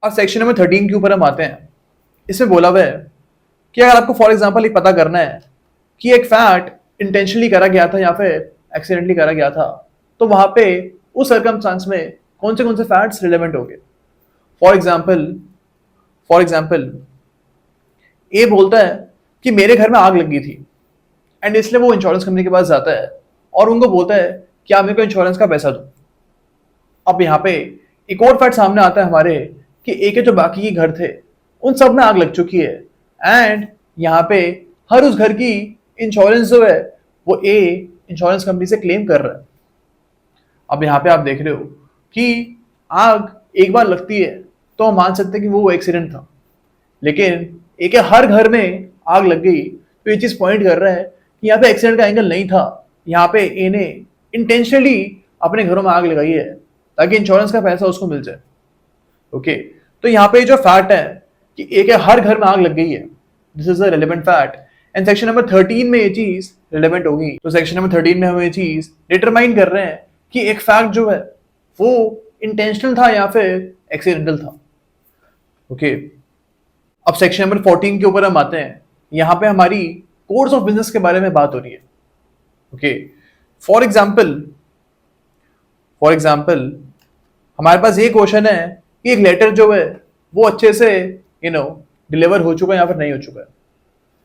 अब section number 13 के ऊपर हम आते हैं। इसमें बोला हुआ है कि अगर आपको फॉर एग्जांपल ये पता करना है कि एक फैक्ट इंटेंशनली करा गया था या फिर एक्सीडेंटली करा गया था, तो वहां पे उस सर्कमस्टांस में कौन से फैक्ट्स रिलेवेंट होंगे। फॉर एग्जाम्पल ए बोलता है कि मेरे घर में आग लगी थी एंड इसलिए वो इंश्योरेंस कंपनी के पास जाता है और उनको बोलता है कि आप मेरे को इंश्योरेंस का पैसा दो। अब यहाँ पे एक और फैक्ट सामने आता है हमारे कि ए के जो बाकी के घर थे उन सब में आग लग चुकी है एंड यहाँ पे हर उस घर की इंश्योरेंस जो है वो ए इंश्योरेंस कंपनी से क्लेम कर रहा है। अब यहाँ पे आप देख रहे हो कि आग एक बार लगती है तो हम मान सकते हैं कि वो एक्सीडेंट था, लेकिन एक हर घर में आग लग गई तो ये चीज पॉइंट कर रहा है कि यहाँ पे एक्सीडेंट का एंगल नहीं था, यहाँ पे ए ने इंटेंशनली अपने घरों में आग लगाई है ताकि इंश्योरेंस का पैसा उसको मिल जाए। ओके, तो यहाँ पे जो फैक्ट है कि एक हर घर में आग लग गई है, this is a relevant fact and section number 13 में ये चीज रिलेवेंट होगी। तो सेक्शन नंबर 13 में हम ये चीज डिटरमाइन कर रहे हैं कि एक फैक्ट जो है वो इंटेंशनल था या फिर एक्सीडेंटल था। ओके, अब सेक्शन नंबर 14 के ऊपर हम आते हैं। यहां पे हमारी कोर्स ऑफ बिजनेस के बारे में बात हो रही है। ओके, फॉर एग्जाम्पल हमारे पास ये क्वेश्चन है कि एक लेटर जो है वो अच्छे से डिलीवर हो चुका है या फिर नहीं हो चुका है।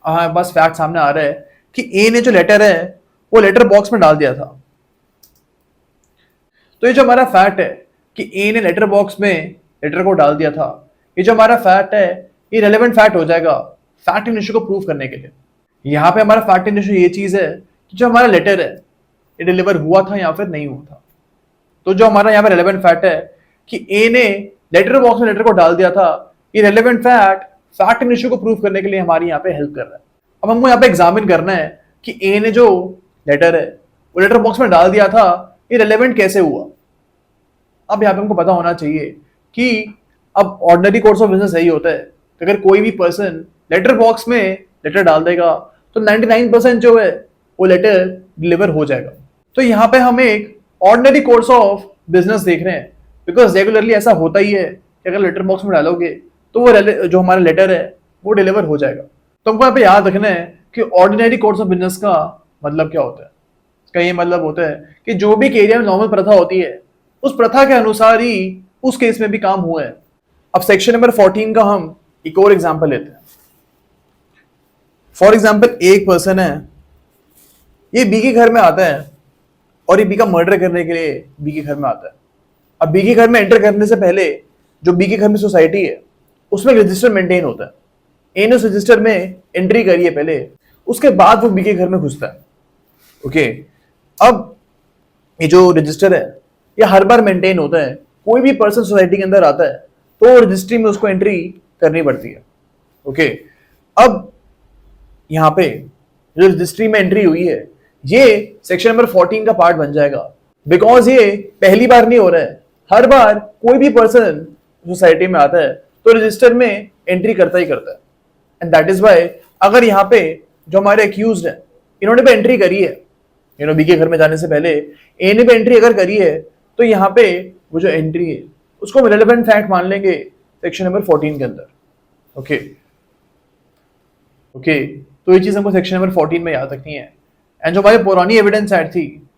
हमारे पास फैक्ट सामने आ रहा है कि ए ने जो लेटर है वो लेटर बॉक्स में डाल दिया था। तो ये जो हमारा फैक्ट है कि ए ने लेटर बॉक्स में लेटर को डाल दिया था, ये जो हमारा फैक्ट है ये रेलेवेंट फैक्ट हो जाएगा फैक्ट इन इशू को प्रूव करने के लिए। यहाँ पे हमारा फैक्ट इन इशू ये चीज है कि जो हमारा लेटर है ये डिलीवर हुआ था या फिर नहीं हुआ था। तो जो हमारा यहाँ पे रेलेवेंट फैक्ट है कि ए ने लेटर बॉक्स में लेटर को डाल दिया था, ये रेलेवेंट फैक्ट इन इशू को प्रूव करने के लिए हमारी यहाँ पे हेल्प कर रहा है। अब हमको यहाँ पे एग्जामिन करना है कि ए ने जो लेटर है वो लेटर बॉक्स में डाल दिया था, ये रेलेवेंट कैसे हुआ। अब यहाँ पे हमको पता होना चाहिए कि अब ऑर्डिनरी कोर्स ऑफ बिजनेस यही होता है कि अगर कोई भी पर्सन लेटर बॉक्स में लेटर डाल देगा तो 99% जो है वो लेटर डिलीवर हो जाएगा। तो यहाँ पे हम एक ऑर्डिनरी कोर्स ऑफ बिजनेस देख रहे हैं बिकॉज रेगुलरली ऐसा होता ही है कि अगर लेटर बॉक्स में डालोगे तो वो जो हमारा लेटर है वो डिलीवर हो जाएगा। तो हमको यहाँ पे याद रखना है कि ऑर्डिनरी कोर्स ऑफ बिजनेस का मतलब क्या होता है। इसका ये मतलब होता है कि जो भी एरिया में नॉर्मल प्रथा होती है उस प्रथा के अनुसार ही उस केस में भी काम हुआ है। अब सेक्शन नंबर 14 का हम एक और एग्जांपल लेते हैं। फॉर एग्जांपल एक पर्सन है, ये बी के घर में आता है और ये बी का मर्डर करने के लिए बी के घर में आता है। अब बी के घर में एंटर करने से पहले जो बी के घर में सोसाइटी है उसमें रजिस्टर मेंटेन होता है। ए ने उस रजिस्टर में एंट्री करी है पहले, उसके बाद वो बी के घर में घुसता है। ओके, अब ये जो रजिस्टर है ये हर बार मेंटेन होता है। कोई भी पर्सन सोसाइटी के अंदर आता है तो रजिस्ट्री में उसको एंट्री करनी पड़ती है। ओके, अब यहाँ पे जो रजिस्ट्री में एंट्री हुई है ये सेक्शन नंबर 14 का पार्ट बन जाएगा बिकॉज ये पहली बार नहीं हो रहा है, हर बार कोई भी पर्सन सोसाइटी में आता है तो रजिस्टर में एंट्री करता ही करता है। एंड दैट इज वाई अगर यहाँ पे जो हमारे एक्यूज्ड है इन्होंने भी एंट्री करी है, बी के घर में जाने से पहले ए ने भी एंट्री अगर करी है तो यहाँ पे वो जो एंट्री है उसको हम रेलेवेंट फैक्ट मान लेंगे सेक्शन नंबर 14 के अंदर। ओके, तो ये चीज हमको सेक्शन नंबर 14 में याद रखनी है। एंड जो हमारी पुरानी एविडेंस एड थी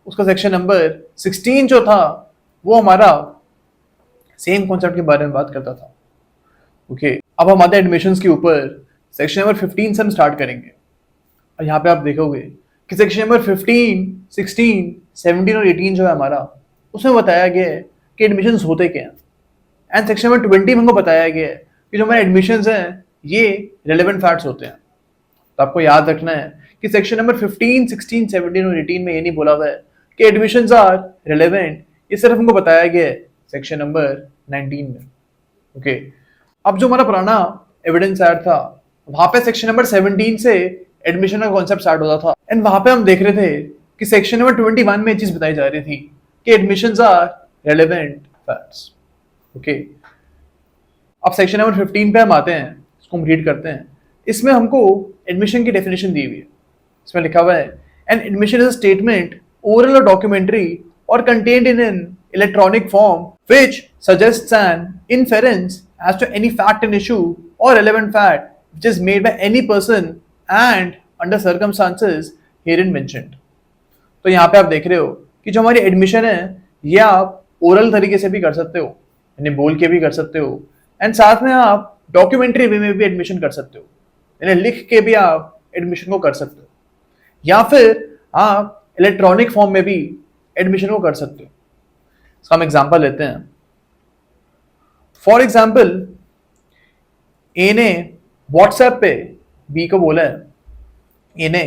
उसका सेक्शन नंबर 16 जो था वो हमारा सेम कॉन्सेप्ट के बारे में बात करता था। ओके, अब हम आते हैं एडमिशंस के ऊपर। सेक्शन नंबर 15 से हम स्टार्ट करेंगे और यहाँ पे आप देखोगे कि सेक्शन नंबर 15, 16, 17 और 18 जो है हमारा उसमें बताया गया है कि एडमिशंस होते क्या हैं। एंड सेक्शन नंबर 20 में हमको बताया गया है कि जो हमारे एडमिशंस हैं ये रेलेवेंट फैक्ट्स होते हैं। तो आपको याद रखना है कि सेक्शन नंबर 15, 16, 17 और 18 में ये नहीं बोला हुआ है कि एडमिशंस आर रेलेवेंट, ये सिर्फ हमको बताया गया है सेक्शन नंबर 19 में। ओके, अब जो हमारा पुराना एविडेंस आया था वहां पे सेक्शन नंबर 17 से एडमिशन का कॉन्सेप्ट स्टार्ट होता था एंड वहां पे हम देख रहे थे कि सेक्शन नंबर 21 में ये चीज बताई जा रही थी कि admissions are relevant facts. Okay, अब सेक्शन नंबर 15 पे हम आते हैं, इसको हम रीड करते हैं। इसमें हमको एडमिशन की डेफिनेशन दी हुई है। इसमें लिखा हुआ है an admission is a statement oral और डॉक्यूमेंट्री और contained in an electronic form which suggests an inference as to any fact and issue or relevant fact which is made by any person and under circumstances herein mentioned. तो यहाँ पे आप देख रहे हो कि जो हमारी एडमिशन है ये आप ओरल तरीके से भी कर सकते हो, यानी बोल के भी कर सकते हो, एंड साथ में आप डॉक्यूमेंट्री वे में भी एडमिशन कर सकते हो, यानी लिख के भी आप एडमिशन को कर सकते हो, या फिर आप इलेक्ट्रॉनिक फॉर्म में भी एडमिशन को कर सकते हो. इसका हम एग्जांपल लेते हैं. फॉर एग्जांपल ए ने व्हाट्सएप पे बी को बोला है, ए ने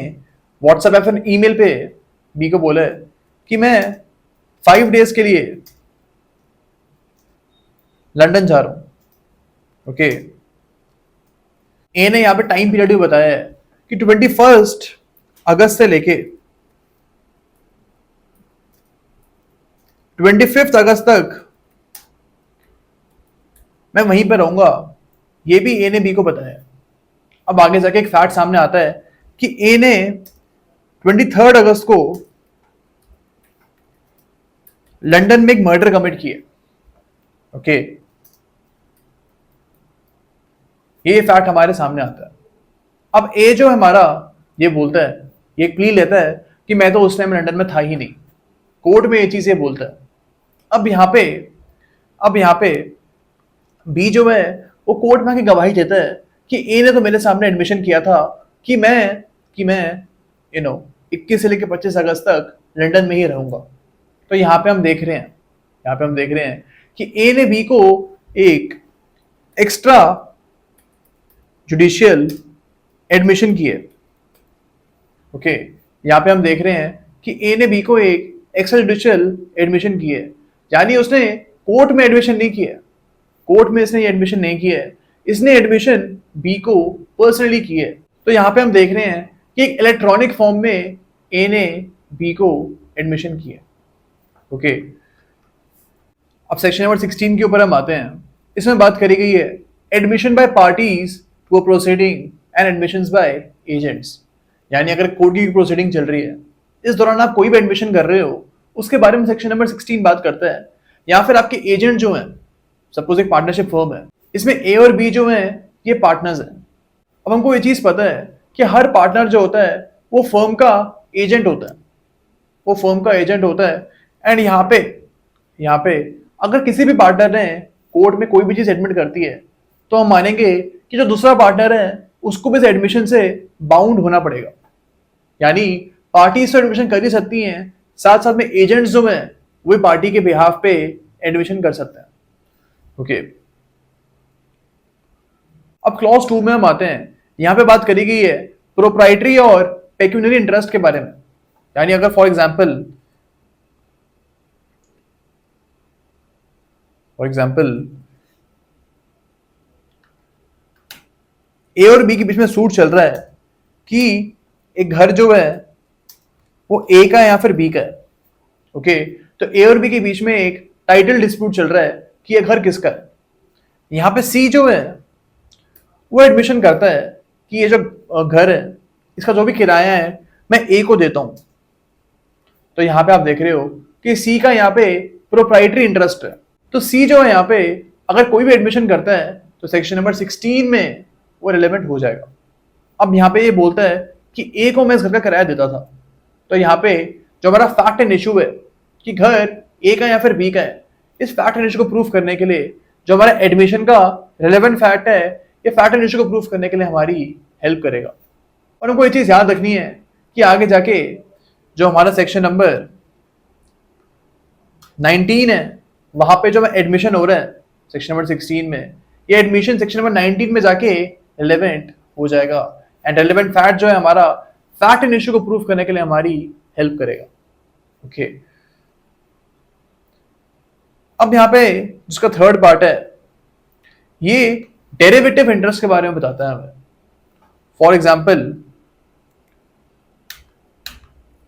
व्हाट्सएप या फिर ईमेल पे बी को बोला है कि मैं 5 डेज के लिए लंदन जा रहा हूं. ओके, ए ने यहां पे टाइम पीरियड भी बताया है कि 21 अगस्त से लेके 25 अगस्त तक मैं वहीं पर रहूंगा. ये भी ए ने बी को बताया. अब आगे जाके एक फैक्ट सामने आता है कि ए ने 23 अगस्त को लंदन में एक मर्डर कमिट किया. ओके, ये फैक्ट हमारे सामने आता है. अब ए जो हमारा ये बोलता है, ये प्ली लेता है कि मैं तो उस टाइम लंदन में था ही नहीं. कोर्ट में ये चीज ये बोलता है. अब यहाँ पे बी जो है वो कोर्ट में आके गवाही देता है कि ए ने तो मेरे सामने एडमिशन किया था कि मैं 21 से लेकर 25 अगस्त तक लंदन में ही रहूंगा. तो यहाँ पे हम देख रहे हैं कि ए ने बी को एक एक्स्ट्रा जुडिशियल एडमिशन की है. ओके, यहाँ पे हम देख रहे हैं कि ए ने बी को एक एक्स्ट्रा जुडिशियल एडमिशन की है, यानी उसने कोर्ट में एडमिशन नहीं किया. कोर्ट में इसने एडमिशन नहीं किया है, इसने एडमिशन बी को पर्सनली की है. तो यहाँ पे हम देख रहे हैं कि एक इलेक्ट्रॉनिक फॉर्म में ए ने बी को एडमिशन किया. ओके, अब सेक्शन नंबर 16 के ऊपर हम आते हैं. इसमें बात करी गई है admission by parties to a proceeding and admissions by agents. यानी अगर कोर्ट की प्रोसीडिंग चल रही है, इस दौरान आप कोई भी एडमिशन कर रहे हो, उसके बारे में सेक्शन नंबर 16 बात करता है. या फिर आपके एजेंट जो हैं, सपोज एक पार्टनरशिप फर्म है, इसमें ए और बी जो हैं ये पार्टनर्स हैं. अब हमको ये चीज पता है कि हर पार्टनर जो होता है वो फर्म का एजेंट होता है. एंड यहाँ पे अगर किसी भी पार्टनर ने कोर्ट में कोई भी चीज एडमिट करती है तो हम मानेंगे कि जो दूसरा पार्टनर है उसको भी इस एडमिशन से बाउंड होना पड़ेगा. यानी पार्टीज तो एडमिशन कर ही सकती हैं, साथ साथ में एजेंट्स जो हैं वो पार्टी के बिहाफ पे एडमिशन कर सकते हैं. ओके, अब क्लॉज 2 में हम आते हैं. यहां पे बात करी गई है प्रोप्राइटरी और पेक्यूनरी इंटरेस्ट के बारे में. यानी अगर फॉर एग्जांपल ए और बी के बीच में सूट चल रहा है कि एक घर जो है वो ए का या फिर बी का है. ओके, तो ए और बी के बीच में एक टाइटल डिस्प्यूट चल रहा है कि ये घर किसका है. यहां पे सी जो है वो एडमिशन करता है कि ये जो घर है इसका जो भी किराया है मैं ए को देता हूं. तो यहां पे आप देख रहे हो कि सी का यहाँ पे प्रोप्राइटरी इंटरेस्ट है. तो सी जो है यहाँ पे अगर कोई भी एडमिशन करता है तो सेक्शन नंबर 16 में वो रिलेवेंट हो जाएगा. अब यहाँ पे ये बोलता है कि ए को मैं इस घर का किराया देता था. तो यहाँ पे जो हमारा फैक्ट एंड इशू है कि घर ए का या फिर बी का है, इस फैक्ट एंड इशू को प्रूफ करने के लिए जो हमारा एडमिशन का रिलेवेंट फैक्ट है, ये फैक्ट एंड इशू को प्रूफ करने के लिए हमारी हेल्प करेगा. और हमको ये चीज याद रखनी है कि आगे जाके जो हमारा सेक्शन नंबर 19 है वहां पे जो एडमिशन हो रहा है सेक्शन नंबर 16 में, ये एडमिशन सेक्शन नंबर 19 में जाके रिलेवेंट हो जाएगा. एंड रिलेवेंट फैक्ट जो है हमारा फैक्ट एंड इशू को प्रूफ करने के लिए हमारी हेल्प करेगा. ओके, अब यहाँ पे जिसका थर्ड पार्ट है ये डेरिवेटिव इंटरेस्ट के बारे में बताता है हमें. फॉर एग्जाम्पल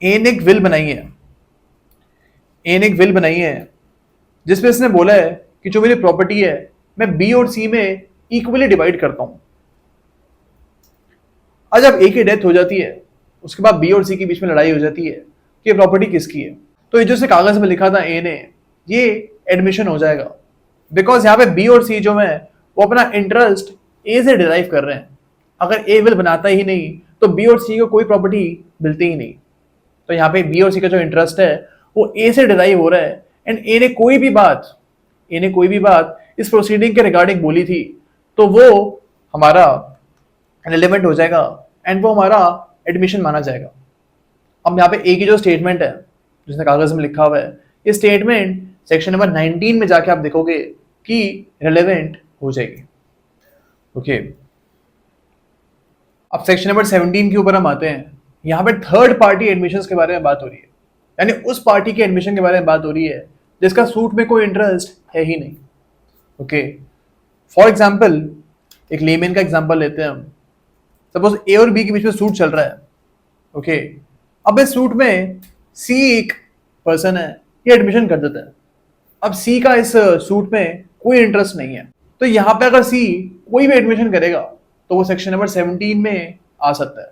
ए ने एक विल बनाई है जिसमें इसने बोला है कि जो मेरी प्रॉपर्टी है मैं बी और सी में इक्वली डिवाइड करता हूं. आज जब ए की डेथ हो जाती है उसके बाद बी और सी के बीच में लड़ाई हो जाती है कि ये प्रॉपर्टी किसकी है. तो ये जो कागज में लिखा था ए ने ये एडमिशन हो जाएगा, बिकॉज यहाँ पे बी और सी जो है वो अपना इंटरेस्ट ए से डिराइव कर रहे हैं। अगर ए विल बनाता ही नहीं तो बी और सी को कोई प्रॉपर्टी मिलती ही नहीं। तो यहाँ पे बी और सी का जो इंटरेस्ट है वो ए से डिराइव हो रहा है, एंड ए ने कोई भी बात इस प्रोसीडिंग के रिगार्डिंग बोली थी तो वो हमारा रिलेवेंट हो जाएगा एंड वो हमारा एडमिशन माना जाएगा। अब यहाँ पे ए की जो स्टेटमेंट है जिसने कागज में लिखा हुआ है, ये स्टेटमेंट सेक्शन नंबर 19 में जाके आप देखोगे कि रिलेवेंट हो जाएगी। ओके, अब सेक्शन नंबर 17 के ऊपर हम आते हैं। यहाँ पे थर्ड पार्टी एडमिशंस के बारे में बात हो रही है, यानी उस पार्टी के एडमिशन के बारे में बात हो रही है जिसका सूट में कोई इंटरेस्ट है ही नहीं। ओके, फॉर एग्जाम्पल एक लेमेन का एग्जाम्पल लेते हैं हम। सपोज ए और बी के बीच में सूट चल रहा है। ओके, अब इस सूट में सी एक पर्सन है, ये एडमिशन कर देता है। अब सी का इस सूट में कोई इंटरेस्ट नहीं है, तो यहाँ पे अगर सी कोई भी एडमिशन करेगा तो वो सेक्शन नंबर 17 में आ सकता है।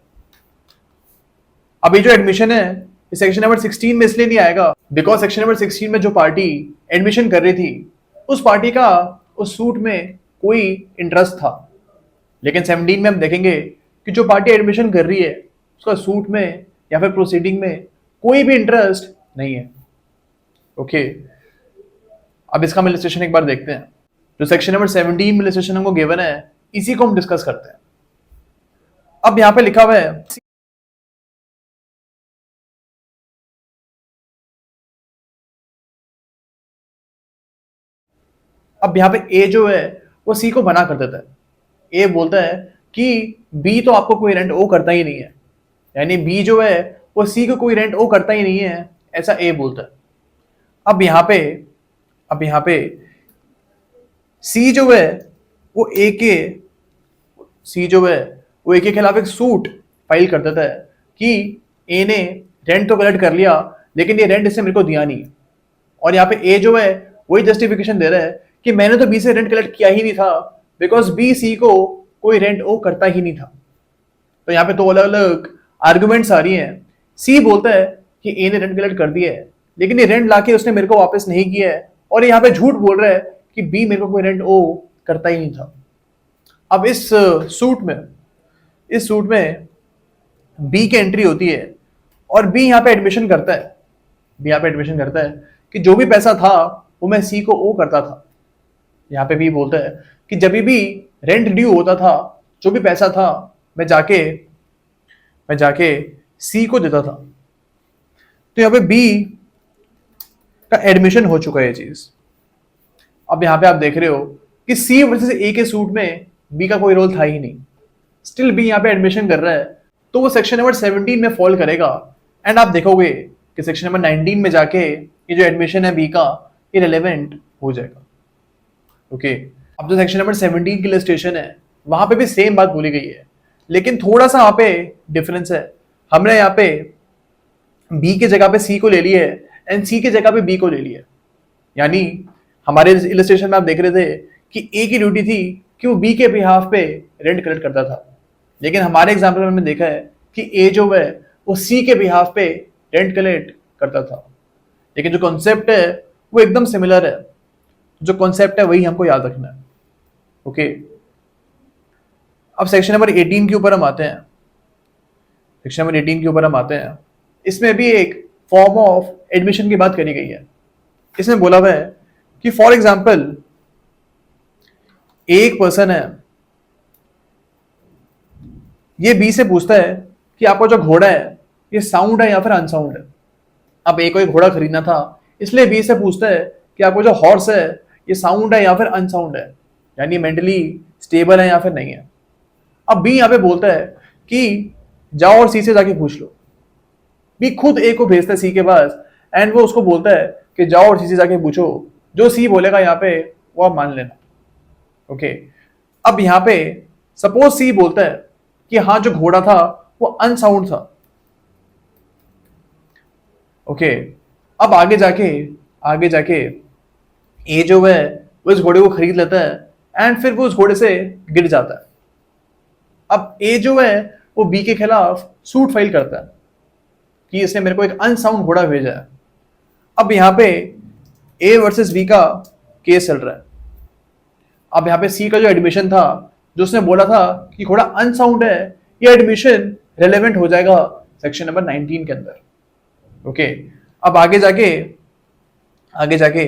अब ये जो एडमिशन है ये सेक्शन नंबर 16 में इसलिए नहीं आएगा बिकॉज सेक्शन नंबर 16 में जो पार्टी एडमिशन कर रही थी उस पार्टी का उस सूट में कोई इंटरेस्ट था। लेकिन 17 में हम देखेंगे कि जो पार्टी एडमिशन कर रही है उसका सूट में या फिर प्रोसीडिंग में कोई भी इंटरेस्ट नहीं है। ओके, अब इसका इलस्ट्रेशन एक बार देखते हैं। जो सेक्शन नंबर 17 में इलस्ट्रेशन हमको गिवन है इसी को हम डिस्कस करते हैं। अब यहां पे लिखा हुआ है अब यहां पे ए जो है वो सी को मना कर देता है। ए बोलता है कि बी तो आपको कोई रेंट ओ करता ही नहीं है, यानी बी जो है वो सी को कोई रेंट ओ करता ही नहीं है, ऐसा ए बोलता है। अब यहां पे सी जो है वो ए के खिलाफ एक सूट फाइल कर देता है कि ए ने रेंट तो कलेक्ट कर लिया लेकिन ये रेंट इसने मेरे को दिया नहीं। और यहाँ पे ए जो है वही जस्टिफिकेशन दे रहा है कि मैंने तो बी से रेंट कलेक्ट किया ही नहीं था बिकॉज बी सी को कोई रेंट ओ करता ही नहीं था। तो यहाँ पे दो अलग अलग आर्गुमेंट्स आ रही हैं। सी बोलता है कि ए ने रेंट कलेक्ट कर दिया है लेकिन ये रेंट लाके उसने मेरे को वापस नहीं किया है, और यहाँ पे झूठ बोल रहा है कि बी मेरे को कोई रेंट ओ करता ही नहीं था। अब इस सूट में बी की एंट्री होती है और बी यहाँ पे एडमिशन करता है कि जो भी पैसा था वो मैं सी को ओ करता था। यहाँ पे बी बोलता है कि जब भी रेंट ड्यू होता था जो भी पैसा था मैं जाके सी को देता था। तो यहाँ पे बी का एडमिशन हो चुका है ये चीज। अब यहाँ पे आप देख रहे हो कि सी वर्सेस ए के सूट में बी का कोई रोल था ही नहीं, स्टिल बी यहाँ पे एडमिशन कर रहा है, तो वो सेक्शन नंबर 17 में फॉल करेगा। एंड आप देखोगे कि सेक्शन नंबर 19 में जाके ये जो एडमिशन है बी का ये रिलेवेंट हो जाएगा। ओके, अब जो सेक्शन नंबर 17 की इलस्ट्रेशन है वहां पे भी सेम बात बोली गई है, लेकिन थोड़ा सा यहाँ पे डिफरेंस है। हमने यहाँ पे बी के जगह पे सी को ले लिया है एंड सी के जगह पे बी को ले लिया। यानी हमारे इलस्ट्रेशन में आप देख रहे थे कि ए की ड्यूटी थी कि वो बी के बिहाफ पे रेंट कलेक्ट करता था, लेकिन हमारे एग्जाम्पल में हमने देखा है कि ए जो है वो सी के बिहाफ पे रेंट कलेक्ट करता था। लेकिन जो कॉन्सेप्ट है वो एकदम सिमिलर है, जो कॉन्सेप्ट है वही हमको याद रखना है। ओके, अब सेक्शन नंबर 18 के ऊपर हम आते हैं। इसमें भी एक फॉर्म ऑफ एडमिशन की बात करी गई है। इसमें बोला हुआ है कि फॉर एग्जाम्पल एक पर्सन है, ये बी से पूछता है कि आपका जो घोड़ा है ये साउंड है या फिर अनसाउंड है। अब ए को एक घोड़ा खरीदना था इसलिए बी से पूछता है कि आपको जो हॉर्स है ये साउंड है या फिर अनसाउंड है, यानी मेंटली स्टेबल है या फिर नहीं है। अब बी यहाँ पे बोलता है कि जाओ और सी से जाके पूछ लो। बी खुद ए को भेजता है सी के पास एंड वो उसको बोलता है कि जाओ और सी से जाके पूछो, जो सी बोलेगा यहाँ पे वो आप मान लेना। ओके, अब यहाँ पे सपोज सी बोलता है कि हाँ जो घोड़ा था वो अनसाउंड था। ओके, अब आगे जाके ए जो है वो इस घोड़े को खरीद लेता है एंड फिर वो उस घोड़े से गिर जाता है। अब ए जो है वो बी के खिलाफ सूट फाइल करता है कि इसने मेरे को एक अनसाउंड घोड़ा भेजा है। अब यहाँ पे ए वर्सेस बी का केस चल रहा है। अब यहाँ पे सी का जो एडमिशन था, जो उसने बोला था कि घोड़ा अनसाउंड है, ये एडमिशन रेलेवेंट हो जाएगा सेक्शन नंबर 19 के अंदर। ओके, अब आगे जाके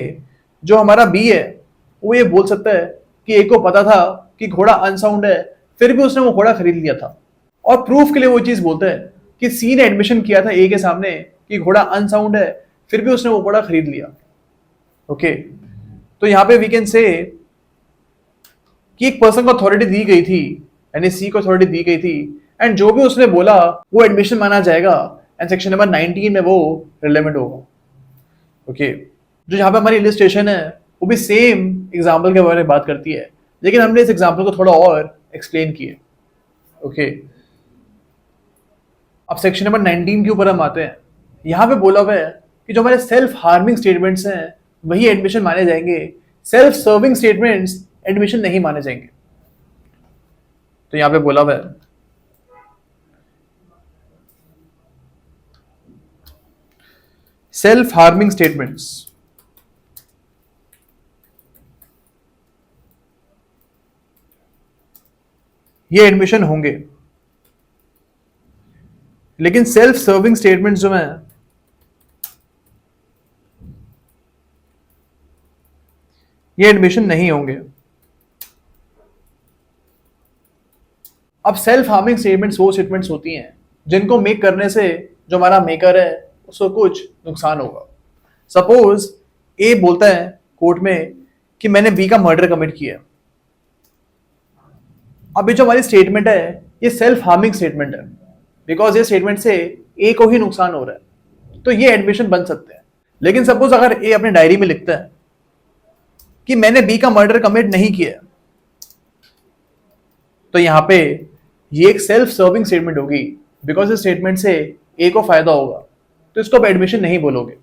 जो हमारा बी है वो ये बोल सकता है कि ए को पता था कि घोड़ा अनसाउंड है, फिर भी उसने वो घोड़ा खरीद लिया था। और प्रूफ के लिए वो चीज बोलता है कि सी ने एडमिशन किया था ए के सामने कि घोड़ा अनसाउंड है, फिर भी उसने वो घोड़ा खरीद लिया। ओके, तो यहां पे वी कैन से कि एक पर्सन को अथॉरिटी दी गई थी, यानी सी को अथॉरिटी दी गई थी, एंड जो भी उसने बोला वो एडमिशन माना जाएगा, एंड सेक्शन नंबर 19 में वो रिलेवेंट होगा। ओके, जो यहाँ पे हमारी इलिस्ट्रेशन है वो भी सेम एग्जाम्पल के बारे में बात करती है, लेकिन हमने इस एग्जाम्पल को थोड़ा और एक्सप्लेन किया। ओके, अब सेक्शन नंबर 19 के ऊपर हम आते हैं। यहाँ पे बोला हुआ है कि जो हमारे सेल्फ हार्मिंग स्टेटमेंट्स हैं वही एडमिशन माने जाएंगे, सेल्फ सर्विंग स्टेटमेंट्स एडमिशन नहीं माने जाएंगे। तो यहां पे बोला हुआ है सेल्फ हार्मिंग स्टेटमेंट्स ये एडमिशन होंगे, लेकिन सेल्फ सर्विंग स्टेटमेंट्स जो हैं ये एडमिशन नहीं होंगे। अब सेल्फ हार्मिंग स्टेटमेंट्स वो स्टेटमेंट्स होती हैं जिनको मेक करने से जो हमारा मेकर है उसको कुछ नुकसान होगा। सपोज ए बोलता है कोर्ट में कि मैंने बी का मर्डर कमिट किया। अब ये जो हमारी स्टेटमेंट है ये सेल्फ हार्मिंग स्टेटमेंट है, बिकॉज ये स्टेटमेंट से ए को ही नुकसान हो रहा है, तो ये एडमिशन बन सकते हैं। लेकिन सपोज अगर ए अपने डायरी में लिखता है कि मैंने बी का मर्डर कमिट नहीं किया, तो यहां पे ये एक सेल्फ सर्विंग स्टेटमेंट होगी, बिकॉज इस स्टेटमेंट से ए को फायदा होगा, तो इसको आप एडमिशन नहीं बोलोगे।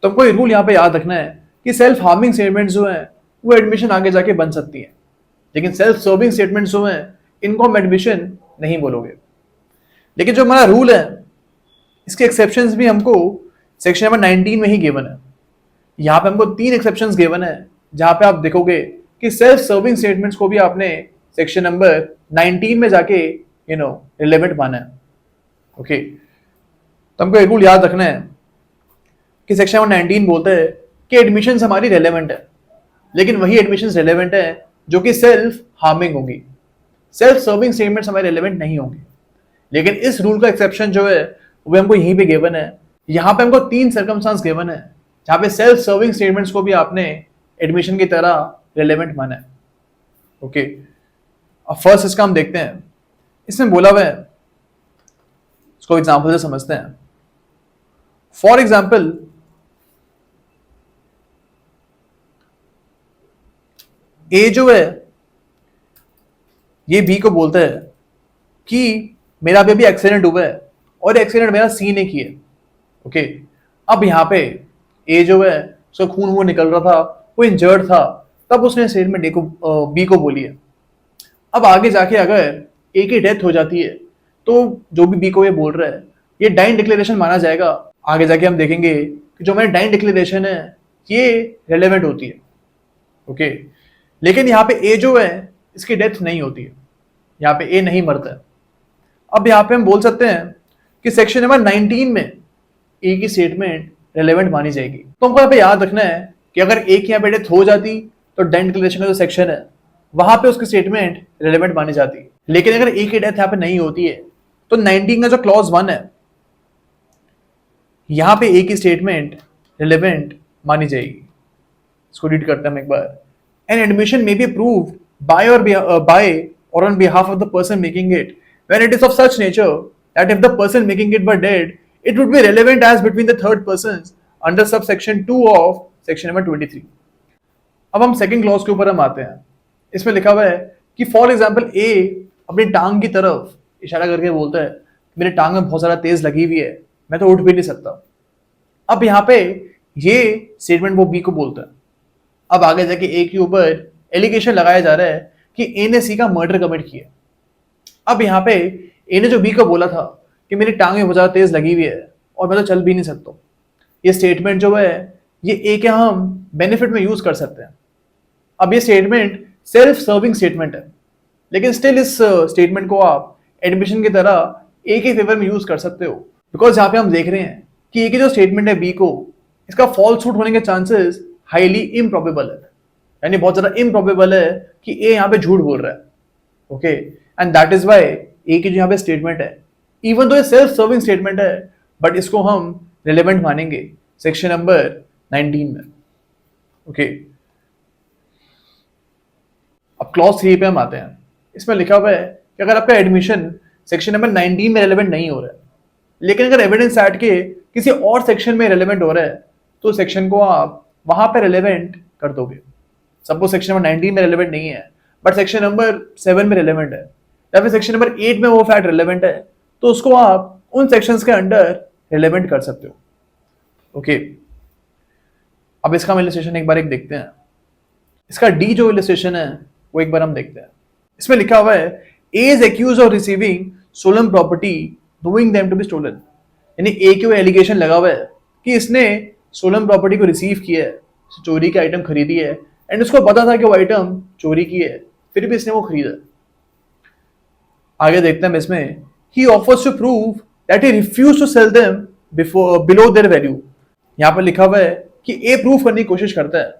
तो आपको ये रूल यहां पे याद रखना है कि सेल्फ हार्मिंग स्टेटमेंट्स जो हैं वो एडमिशन आगे जाके बन सकती है, लेकिन सेल्फ सर्विंग स्टेटमेंट्स जो हैं इनको हम एडमिशन नहीं बोलोगे। लेकिन जो हमारा रूल है इसके एक्सेप्शंस भी हमको सेक्शन नंबर 19 में ही गिवन है। यहाँ पे हमको 3 एक्सेप्शंस गिवन है, जहां पे आप देखोगे कि सेल्फ सर्विंग स्टेटमेंट्स को भी आपने सेक्शन नंबर 19 में जाके रिलेवेंट माना है। ओके, तो हमको एक रूल याद रखना है कि सेक्शन नंबर 19 बोलता है कि एडमिशंस हमारी रेलेवेंट है, लेकिन वही एडमिशंस रेलेवेंट है जो कि सेल्फ हार्मिंग होगी। सेल्फ सर्विंग स्टेटमेंट्स हमारे रेलेवेंट नहीं होंगे। लेकिन इस रूल का एक्सेप्शन जो है वो हमको यहीं पे गिवन है। यहाँ पे हमको 3 सर्कमस्टांस गिवन है जहां पे सेल्फ सर्विंग स्टेटमेंट्स को भी आपने एडमिशन की तरह रेलेवेंट माना है। ओके, अब फर्स्ट इसका हम देखते हैं। इसमें बोला हुआ है, इसको एग्जांपल से समझते हैं। फॉर एग्जांपल, ए जो है ये बी को बोलता है कि मेरा अभी एक्सीडेंट हुआ है और एक्सीडेंट मेरा सी ने किया। ओके, अब यहां पे ए जो है उसका खून वो निकल रहा था, वो इंजर्ड था, तब उसने स्टेटमेंट ए को बी को बोली है। अब आगे जाके अगर ए की डेथ हो जाती है तो जो भी बी को ये बोल रहा है ये डाइन डिक्लेरेशन माना जाएगा। आगे जाके हम देखेंगे कि जो हमारी डाइन डिक्लेरेशन है ये रेलेवेंट होती है। ओके, लेकिन यहाँ पे ए जो है इसकी डेथ नहीं होती है, यहाँ पे ए नहीं मरता है। अब यहाँ पे हम बोल सकते हैं कि सेक्शन नंबर 19 में ए की स्टेटमेंट रेलेवेंट मानी जाएगी। तो हमको यहाँ पे याद रखना है कि अगर ए की यहाँ पे डेथ हो जाती तो डाइन डिक्लेरेशन का जो सेक्शन है वहां पे उसकी स्टेटमेंट रेलेवेंट मानी जाती है। लेकिन अगर ए की डेथ यहाँ पे नहीं होती है तो 19 का जो क्लॉज 1 है यहां पे ए की स्टेटमेंट रेलेवेंट मानी जाएगी। इसको रीड करते हैं हम एक बार। An admission may be approved by or on behalf of the person making it when it is of such nature that if the person making it were dead it would be relevant as between the third persons under subsection 2 of section number 23। अब हम second clause के ऊपर हम आते हैं। इसमें लिखा हुआ है कि फॉर एग्जांपल ए अपनी टांग की तरफ इशारा करके बोलता है मेरी टांग में बहुत सारा तेज लगी हुई है, मैं तो उठ भी नहीं सकता। अब यहाँ पे ये स्टेटमेंट वो बी को बोलता है। अब आगे जाके ए के ऊपर एलिगेशन लगाया जा रहा है कि ए ने सी का मर्डर कमिट किया। अब यहाँ पे ए ने जो बी को बोला था कि मेरी टांग में बहुत ज्यादा तेज लगी हुई है और मैं तो चल भी नहीं सकता, ये स्टेटमेंट जो है ये ए के हम बेनिफिट में यूज कर सकते हैं। अब ये स्टेटमेंट सेल्फ सर्विंग स्टेटमेंट है, लेकिन स्टिल इस स्टेटमेंट को आप एडमिशन की तरह ए के फेवर में यूज कर सकते हो, बिकॉज यहाँ पे हम देख रहे हैं कि ए की जो स्टेटमेंट है बी को, इसका फॉल्स सूट होने के चांसेस हाईली इम्प्रोबेबल है, यानी बहुत ज्यादा इम्प्रोबेबल है कि ए यहाँ पे झूठ बोल रहा है। Okay, and that is why A की जो यहाँ पे स्टेटमेंट है, इवन तो ये सेल्फ सर्विंग स्टेटमेंट है, बट इसको हम रिलेवेंट मानेंगे सेक्शन नंबर 19 में। ओके, अब क्लॉज 3 पे हम आते हैं। इसमें लिखा हुआ है कि अगर आपका एडमिशन सेक्शन नंबर 19 में रेलेवेंट नहीं हो रहा है, लेकिन अगर एविडेंस एक्ट के किसी और सेक्शन में रेलेवेंट हो रहा है, तो सेक्शन को आप वहां पे रेलेवेंट कर दोगे। सपोज सेक्शन नंबर 19 में रेलेवेंट नहीं है, बट सेक्शन नंबर 7 में रेलेवेंट है, या फिर सेक्शन नंबर 8 में वो फैक्ट रेलेवेंट है, तो उसको आप उन सेक्शंस के अंडर रेलेवेंट कर सकते हो। ओके, अब इसका हम इलस्ट्रेशन एक बार एक देखते हैं। इसका डी जो इलस्ट्रेशन है वो एक बार हम देखते हैं। इसमें लिखा हुआ है A is accused of receiving stolen property knowing them to be stolen, यानी ए के वो एलिगेशन लगा हुआ है कि इसने स्टोलन प्रॉपर्टी को रिसीव किया है, चोरी की आइटम खरीदी है, एंड उसको पता था कि वो आइटम चोरी की है, फिर भी इसने वो खरीदा। आगे देखते हैं इसमें, he offers to prove that he refuse to sell them before below their value. यहां पर लिखा हुआ है कि ए प्रूव करने की कोशिश करता है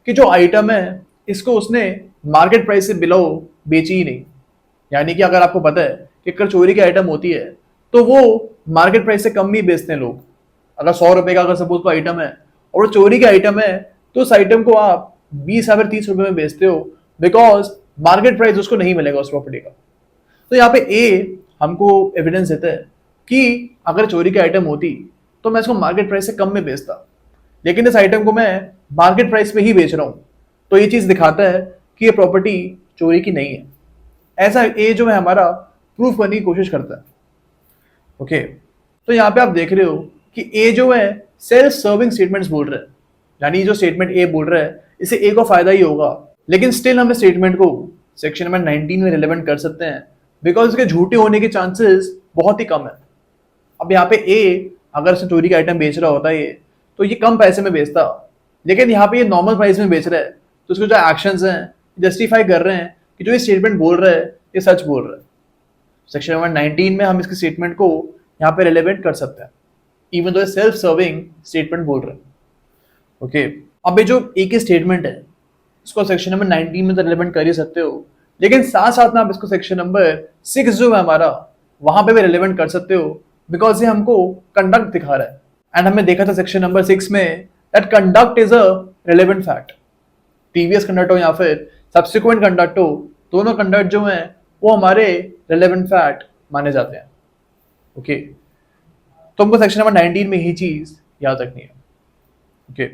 कि जो आइटम है इसको उसने मार्केट प्राइस से बिलो बेची ही नहीं, यानी कि अगर आपको पता है कि अगर चोरी की आइटम होती है तो वो मार्केट प्राइस से कम ही बेचते हैं लोग। अगर 100 रुपए का अगर सपोज को आइटम है और वो चोरी की आइटम है, तो उस आइटम को आप 20 या फिर 30 रुपए में बेचते हो, बिकॉज मार्केट प्राइस उसको नहीं मिलेगा उस प्रॉपर्टी का। तो यहाँ पे ए हमको एविडेंस देता है कि अगर चोरी की आइटम होती तो मैं इसको मार्केट प्राइस से कम में बेचता, लेकिन इस आइटम को मैं मार्केट प्राइस पे ही बेच रहा हूँ, तो ये चीज दिखाता है कि ये प्रॉपर्टी चोरी की नहीं है। ऐसा ए जो है हमारा प्रूफ करने की कोशिश करता है। ओके, तो यहाँ पे आप देख रहे हो कि ए जो है सेल्फ सर्विंग स्टेटमेंट्स बोल रहा है, यानी जो स्टेटमेंट ए बोल रहा है इससे ए को फायदा ही होगा, लेकिन स्टिल हम इस स्टेटमेंट को सेक्शन नंबर 19 में रिलेवेंट कर सकते हैं, बिकॉज इसके झूठे होने के चांसेस बहुत ही कम है। अब यहाँ पे ए अगर उसने चोरी का आइटम बेच रहा होता है तो ये कम पैसे में बेचता, लेकिन यहाँ पे ये नॉर्मल प्राइस में बेच रहा है, तो उसके जो एक्शंस हैं जस्टिफाई कर रहे हैं कि जो ये स्टेटमेंट बोल रहा है ये सच बोल रहा है। सेक्शन नंबर 19 में हम इसके स्टेटमेंट को यहाँ पे रिलेवेंट कर सकते हैं, even though self serving statement बोल रहे हैं। ओके, अब ये जो ए की स्टेटमेंट है इसको सेक्शन नंबर 19 में तो रिलेवेंट कर ही सकते हो, लेकिन साथ साथ में आप इसको सेक्शन नंबर 6 जो है हमारा वहां पे भी रिलेवेंट कर सकते हो, बिकॉज ये हमको कंडक्ट दिखा रहा है। एंड हमने देखा था सेक्शन नंबर 6 में that conduct is a relevant fact. Previous conduct हो या फिर सब्सिक्वेंट कंडक्ट हो, दोनों कंडक्ट जो हैं वो हमारे रिलेवेंट फैक्ट माने जाते हैं। ओके, तो हमको सेक्शन नंबर 19 में ही चीज याद रखनी है। ओके।